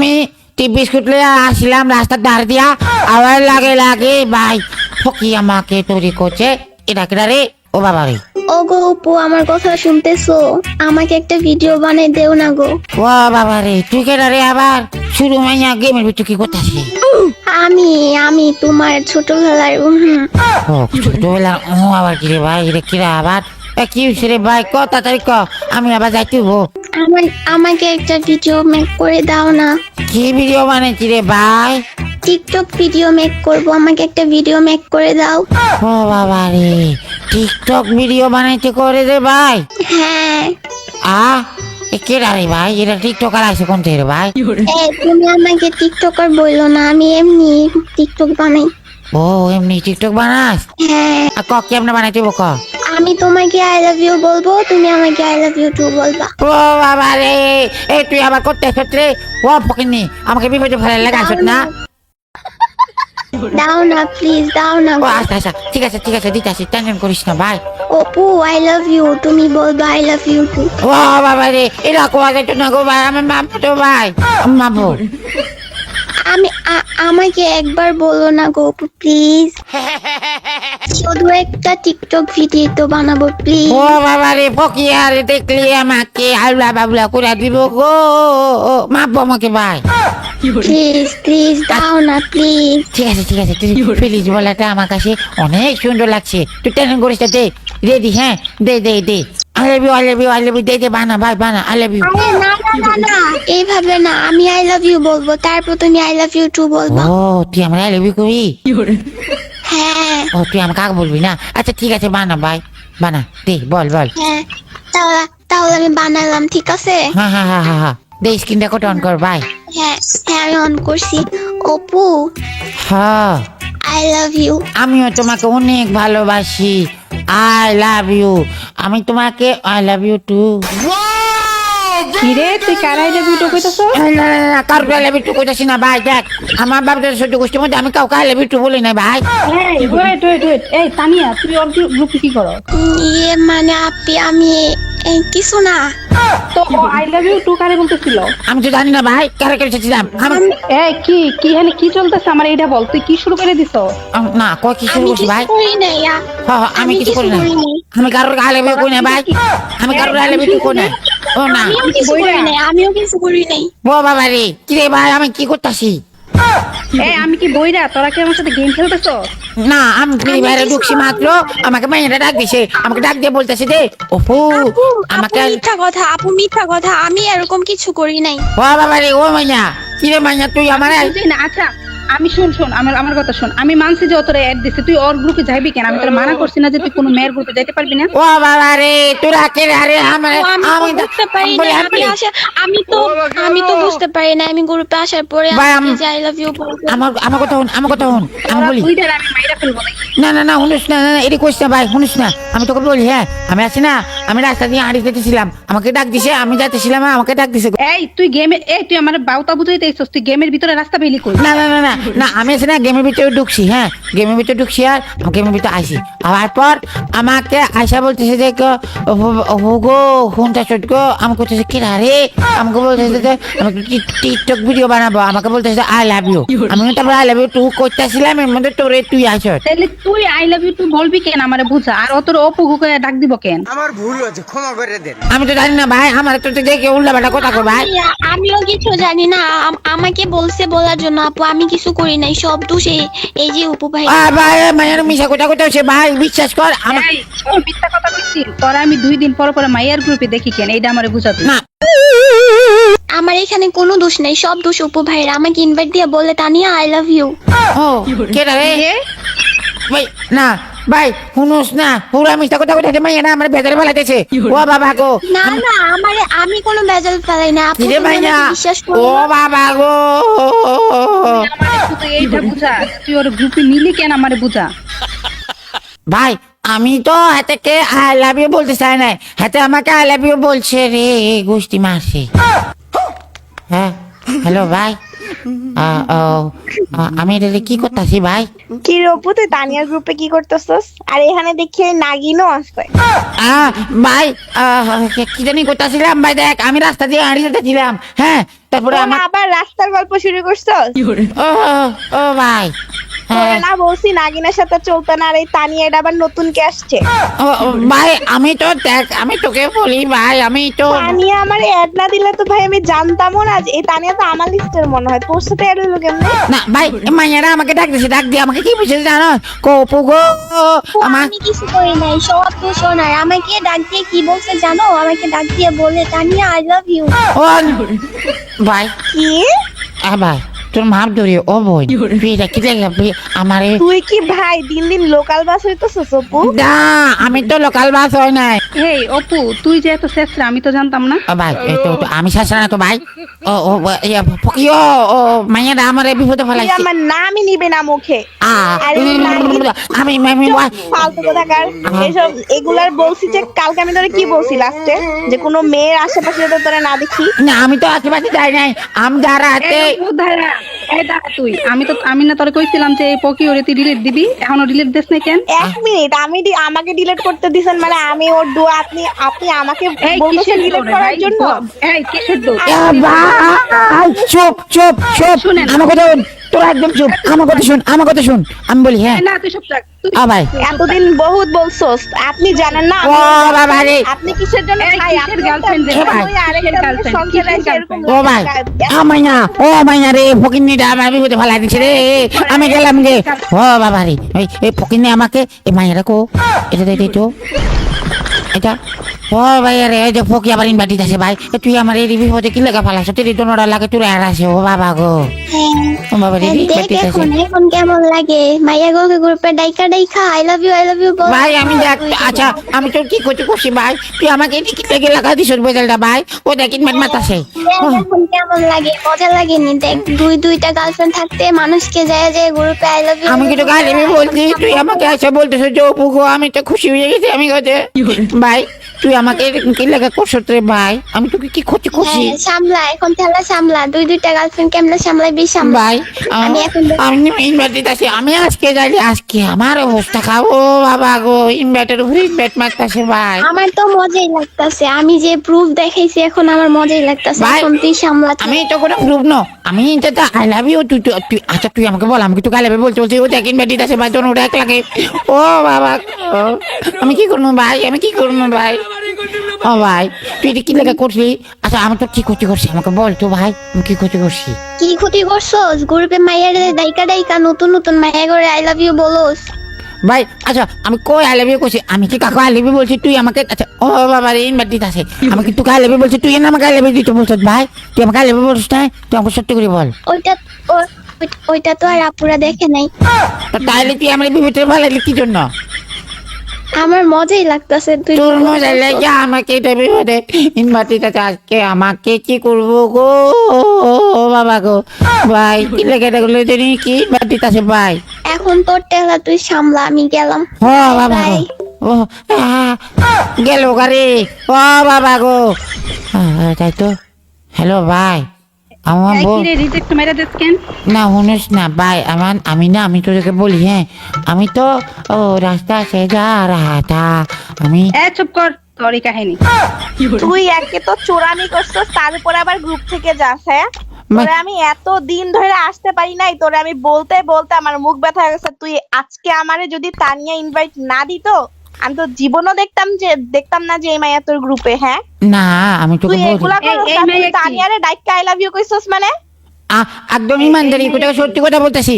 আমি টিপ বিস্কুট লিয়ে আসলাম রাস্তার ধার দিয়া, আবার লাগে লাগে ভাই ফকি আমাকে তৈরি করছে। এটা কেটা রে? ও বাবা রে, ওগো অপু, আমার কথা শুনতেছো? আমাকে একটা ভিডিও বানাই দেও না গো। ও বাবা রে, তুই কেটা রে? আবার শুরু মাইয়া গেমের ভিতর কি করতেছিস? আমি আমি তোমার ছোটবেলার ও ছোটবেলা, ও আবার কি রে ভাই? এটা কিরা আবার? কি হয়েছে রে ভাই? ক তাড়াতাড়ি ক, আমি আবার যাইতে হবো। আমাকে একটা ভিডিও মেক করে দাও না। কি ভিডিও বানাইছি রে ভাই? টিকটক ভিডিও মেক করব, আমাকে একটা ভিডিও মেক করে দাও। ও বাবা রে, টিকটক ভিডিও বানাইতে করে রে ভাই? হ্যাঁ। কেডা রে ভাই? এটা টিকটকার আছে কোন থেকে রে ভাই? তুমি আমাকে টিকটকার বললো না, আমি এমনি টিকটক বানাই। ও এমনি টিকটক বানাস? হ্যাঁ। ক কেমনে বানাইতে ক? আমি তোমাকে আই লাভ ইউ বলবো, তুমি আমাকে আই লাভ ইউ টু বলবা। ও বাবা রে, এই তুই আবার করতে ক্ষেত্রে ও ফকিনি আমাকে বিপদে ফেলে লাগাইছ না? দাও না প্লিজ, দাও না ও গো। আচ্ছা আচ্ছা, ঠিক আছে ঠিক আছে, দিতেছি, টেনশন করিস না ভাই। অপু আই লাভ ইউ, তুমি বলবা আই লাভ ইউ টু। ও বাবা রে, এটা কোয়া যাইতো না গো ভাই, আমি মাপবো তো ভাই, মাপবো। আমাকে একবার বলো না গো অপু প্লিজ। শুধু একটা টিকটক ভিডিও তো বানাবো প্লিজ। ও বাবা রে ফকি, আর দেখলি আমাকে আউলা বাবলা করে দিব গো, মাপবো আমাকে ভাই। প্লিজ প্লিজ দাও না প্লিজ। ঠিক আছে ঠিক আছে, তুই প্লিজ বলাটা আমার কাছে অনেক সুন্দর লাগছে। তুই টেনশন করিস না, দে রেডি, হ্যাঁ দে দে দে। I love you I love you I love you, দে দে বানা ভাই বানা, আই লাভ ইউ। আরে না না না না, এইভাবে না, আমি আই লাভ ইউ বলবো, তারপর তুমি আই লাভ ইউ টু বলবা। ও তুই আমার আই লাভ ইউ কবি? হ্যাঁ ও তুই আমার কাকে বলবি না? আচ্ছা ঠিক আছে, বানা ভাই বানা, দে বল বল। হ্যাঁ, তাহলে তাহলে আমি বানালাম, ঠিক আছে? হ্যাঁ হ্যাঁ হ্যাঁ হ্যাঁ হ্যাঁ, দে স্ক্রিন রেকর্ড অন কর ভাই। হ্যাঁ হ্যাঁ, আমি অন করছি। অপু হ্যাঁ, আই লাভ ইউ। আমিও তোমাকে অনেক ভালোবাসি, আই লাভ ইউ। আমি তোমাকে আই লাভ ইউ টু। কিরে তুই কারাই যাবি তো কইতাছ? কারোর আই লাভ ইউ টু কইতাছি না ভাই। দেখ আমার বাপদের সহ্য গোষ্ঠীর মধ্যে আমি কাউকে আই লাভ ইউ টু বলি না ভাই। এই ওয়েট ওয়েট ওয়েট, এই তানিয়া তুই ওর গ্রুপে কি করো? ইয়ে মানে আপি, আমি কিছু না। তো ও আই লাভ ইউ টু কারে বলতেছিল? আমি তো জানি না ভাই, কারে কেটেছিলাম আমি। এই কি কি এখানে কি চলতেছে আমার এটা বল, তুই কি শুরু করে দিছ? না কয় কি শুরু আমি করছি কিছু ভাই? করি নাই। আমি কিছু করি না। আমি কারোর আই লাভ ইউ কই না ভাই, আমি কারোর আই লাভ ইউ টু কই না। ও না, আমিও কিছু করি নাই, আমিও কিছু করি নাই। ও বাবা রে, কি রে ভাই আমি কি করতাছি? এই আমি কি বইরা, তোরা কি আমার সাথে গেম খেলতেছ? না আমি ফ্রি ফায়ারে ঢুকছি মাত্র, আমাকে মাইয়াটা ডাক দিছে, আমাকে ডাক দিয়ে বলতেছে দে ওপো আপু আমাকে। মিথ্যা কথা, আপু মিথ্যা কথা, আমি এরকম কিছু করি নাই। ও বাবা রে, ও মাইয়া, কি রে মাইয়া তুই আমার বুঝলি না? আচ্ছা আমি শোন আমার কথা শোন, আমি মানছি যে ও তোরা অ্যাড দিছে, তুই ওর গ্রুপে যাইবি কেন? আমি তোরা মানা করছি না যে তুই কোনো মেয়ের গ্রুপে যাইতে পারবি না? ও বাবা রে, তোরা কে রে? আরে আমার ও, আমি তো বুঝতে পারি না, আমি তো বুঝতে পারি না, আমি গ্রুপে আসার পরে ভাই, আই লাভ ইউ বলবো। আমার কথা শুন, আমার কথা শুন, আমি তোরা বলি। দুইটার আমি মাইরা ফেলবো নাকি? না না না শুনিস না, না এটি কইস না ভাই, শুনিস না, আমি তোকে বলি। হ্যাঁ আমি আছি না, আমি রাস্তা দিয়ে হাঁড়ি যেতেছিলাম, আমাকে ডাক দিছে, আমি যাইতেছিলাম, আমাকে ডাক দিছে। এই তুই আমার বাউতা বুঝাইতে আইছস, তুই গেমের ভিতরে রাস্তা পেলি কই? না না না না না, আমি আছি না গেমের ভিতরে ঢুকছি। হ্যাঁ গেমের ভিতরে ঢুকছি, আর গেমের ভিতরে আইসি, আবার পর আমাকে আয়সা বলতেছে যে গো ফোনটা চট গো, আমি করতেছে কে রে, আমাকে বলতেছে যে আমাকে টিকটক ভিডিও বানাবো, আমাকে বলতেছে আই লাভ ইউ। আমি তারপর আই লাভ ইউ টু করতেছিলাম, এর মধ্যে তোরে তুই আইস। তাহলে তুই আই লাভ ইউ তুই বলবি কেন আমারে বুঝা, আর অতর অপু করে ডাক দিব কেন? আমার ভুল হয়েছে, ক্ষমা করে দেন। আমি তো জানি না ভাই, আমার তো দেখে উল্টাপাল্টা কথা কো ভাই। আমিও কিছু জানি না, আমাকে বলছে বলার জন্য আপু, আমি কিছু করি নাই, সব দোষ এই যে উপু ভাই। ভাই মায়ের মিশা কথা কথা হচ্ছে ভাই, বিশ্বাস কর আমার। এই ও মিথ্যা কথা বলছিস, তোরা আমি 2 দিন পর পর মাইয়ার গ্রুপে দেখি কেন? এইটা আমারে বুঝা তুই। না আমার এখানে কোনো দোষ নাই, সব দোষ উপু ভাইয়ের। আমাকে ইনভাইট দিয়ে বলে তানিয়া আই লাভ ইউ। ও কে রে ভাই? না ভাই শুনুস না, পুরা মিথ্যা কথা কথা মাইয়া না আমার ভেতরে ফেলাইতেছে। ও বাবা গো, না না, আমি কোনো বেজাল ফেলাই না আপু, কিরে তুমি মাইয়া, আমাকে বিশ্বাস করো। ও বাবা গো। আমারে শুধু এইটা বুঝা, তুই ওর গ্রুপে নিলি কেন আমারে বুঝা। ভাই আমি তো হাতেকে আই লাভ ইউ বলতে চাই না, হাতে আমাকে আই লাভ ইউ বলছে রে, গোষ্ঠী মারছে। হ্যাঁ হ্যালো ভাই, আমি এটা কি করতেছি ভাই? কি রূপু, তুই তানিয়ার গ্রুপে কি করতেছস? আর এখানে দেখি নাগিনও আসছে। ভাই কি জানি করতেছিলাম ভাই, দেখ আমি রাস্তা দিয়ে হাঁড়ি যেতেছিলাম। হ্যাঁ তারপরে তোরা আমার আবার রাস্তার গল্প শুরু করছস? ও ও ভাই তোরা হ্যাঁ না বলছি নাগিনের সাথে চলতে না, আর এই তানিয়া এটা আবার নতুন কে আসছে? ও, ভাই আমি তো দেখ আমি তোকে বলি ভাই আমি তো তানিয়া আমার অ্যাড না দিলে তো ভাই আমি জানতামও না যে এই তানিয়া তো আমার লিস্টের মনে হয়, তোর সাথে অ্যাড হলো কেমনে? না ভাই মাইয়ারা আমাকে ডাক দিছে, ডাক দিয়ে আমাকে কি বলছে জানো? কপু গো আমার আমি কিছু করি নাই, সব তো শোনার। আমাকে ডাক দিয়ে কি বলছে জানো? আমাকে ডাক দিয়ে বলে তানিয়া আই লাভ ইউ। ও ভাই কি? ভাই তোর মাপ ধরে ও বোন তুই এটা কি লাগে আমার তুই কি ভাই দিন দিন লোকাল বাস হইতেছস অপু? না আমি তো লোকাল বাস হয় নাই এই অপু তুই যে এত শেষরা আমি তো জানতাম না। ও ভাই এই তো আমি শাসা না তো ভাই ও ও ফকিও ও মাইয়ারা আমার বিপদে তুই ফেলাইছে আমার নামই নিবে না মুখে। আরে আমি আমি ফালতু কথাকার এসব এগুলার বলছি যে কালকে আমি তোরে কি বলছি লাস্টে, যে কোনো মেয়ের আশেপাশে যাতে তোরে না দেখি। না আমি তো আশেপাশে যাই নাই আমি যারা হাতে এই অপু দাঁড়া, এই দাঁড়া তুই। আমি না তোরে কইছিলাম যে এই পকি ওরে তুই ডিলিট দিবি, এখনো ডিলিট দিস না কেন? এক মিনিট, আমাকে ডিলিট করতে দিছেন মানে আমি ওর দোয়া, আপনি আমাকে এই বলতেছেন কিসের ডিলিট দৌড় করার ভাই? জন্য? এই কিসের দৌড়? ভাই চুপ চুপ চুপ শুনেন। আমার কথা শোন তোরা একদম চুপ আমার কথা শুন আমি বলি হ্যাঁ এই না তুই সব থাক, তুই ভাই এতদিন বহুত বলছস, আপনি জানেন না ও বাবা রে আপনি কিসের জন্য এই ভাই? কিসের আপনি girlfriend রে? একটা ভাই? ওই আরেকটা কিসের মেয়ের girlfriend? সংসারে কিসের এরকম ও ভাই মাইয়া রে ফকিন্নিটা আমার বিপদে ফেলাই দিচ্ছে রে আমি গেলাম গে ও বাবা রে এই ফকিন্নি আমাকে এই মাইয়ারা কো এটা দে তো এটা ও ভাই রে এই যে ফকি আবার ইনভাইট দিতেছে ভাই তুই আমার এই বিপদে কি লাগা ফেলাছ তুই দোনোটা লাগে তুই আর আছে ও বাবা গো ও বাবা রে দেখ ইনভাইট দিতেছে এখন এখন কেমন লাগে মাইয়া গোকে গ্রুপে ডাইকা ডাইকা আই লাভ ইউ বল। ভাই আমি দেখ আচ্ছা আমি তোর কি করছি ভাই তুই আমাকে এটি কি লেগে লাগা দিছ বদলটা ভাই ও দেখ ইনভাইট মাতাছে দেখ এখন কেমন লাগে, মজা লাগেনি? দেখ দুইটা গার্লফ্রেন্ড থাকতে মানুষকে যায় যে গ্রুপে আই লাভ ইউ। আমি কিন্তু গালি বলছি তুই আমাকে এসে বলতেছ যে অপু গো আমি তো খুশি হয়ে গেছি আমি কাছে ভাই তুই আমাকে এরকম কি লাগা করছ রে ভাই আমি তোকে কি ক্ষতি করছি হ্যাঁ, সামলা এখন খেলা সামলা, দুইটা গার্লফ্রেন্ড কেমনে সামলাবি সামলা। ভাই আমি এখন আমি ইনভাইট দিতেছি আমি আজকে যাই আজকে আমার অবস্থা খাবো বাবা গো ইনভাইটের উপরে ইনভাইট মারতেছে ভাই আমার তো মজাই লাগতাছে, আমি যে প্রুফ দেখাইছি এখন আমার মজাই লাগতাছে। ভাই, এখন তুই সামলা। আমি তো কোনো গ্রুপ ন আমি তো আই লাভ ইউ তুই আচ্ছা তুই আমাকে বল আমি তো গালে বলতে ও দেখ ইনভাইট দিতেছে ভাই তোর ওটা এক লাগে ও বাবা ও, আমি কি করবো ভাই ভাই ও ভাই তুই এটা কি লেখা করছিলি আচ্ছা আমি তো কি ক্ষতি করছি আমাকে বল তো ভাই আমি কি ক্ষতি করছি কি ক্ষতি করছস? গ্রুপে মাইয়ার ডাইকা ডাইকা নতুন মাইয়া করে আই লাভ ইউ বলস। ভাই আচ্ছা আমি কই আই লাভ ইউ করছি আমি কি কাকু আই লাভ ইউ বলছি তুই আমাকে আচ্ছা ও বাবা রে ইনভাইট দিতেছে আমি কি তোকে আই লাভ ইউ বলছি তুই না আমাকে আই লাভ ইউ দিতে বলছিস ভাই তুই আমাকে আই লাভ ইউ বলছিস না তুই আমাকে সত্যি করে বল ওইটা তো আর আপুরা দেখে নাই। তা তাইলে তুই আমার বিপদে ফেলাইলি কি জন্য আমার মজাই লাগতাছে তুই তোর মজা লাগে আমাকে এটা বিপদে ইনভাইট দিতেছে আজকে আমাকে কি করবো গো ও বাবা গো ভাই কি লেগে দেখলো জানি কি ইনভাইট দিতেছে ভাই এখন তোর টেলা তুই সামলা, আমি গেলাম। ও বাবা গো ও গেল গাড়ি ও বাবা গো তাই তো হ্যালো ভাই আমার এই বল কি রে রিজেক্ট মেরে দিস কেন? না শুনিস না ভাই আমি তোদেরকে বলি হ্যাঁ আমি তো ও রাস্তা সে যা রাহা থা আমি চুপ কর তোর এই কাহিনী। তুই একে তো চোরামি করছস, তার উপরে আবার গ্রুপ থেকে যাস। হ্যাঁ তোরে আমি এত দিন ধরে আসতে পারি নাই, তোরে আমি বলতে বলতে আমার মুখ ব্যথা হয়ে গেছে। তুই আজকে আমারে যদি তানিয়া ইনভাইট না দিত আমি তো জীবনও দেখতাম না যে এই মাইয়া তোর গ্রুপে। হ্যাঁ না আমি তোকে তুই বলি এগুলা করছস, এই আর মাইয়া তুই কি? তানিয়ারে ডাইকা আই লাভ ইউ কইছস মানে? একদম ইমানদারি সত্যি কথা বলতেছি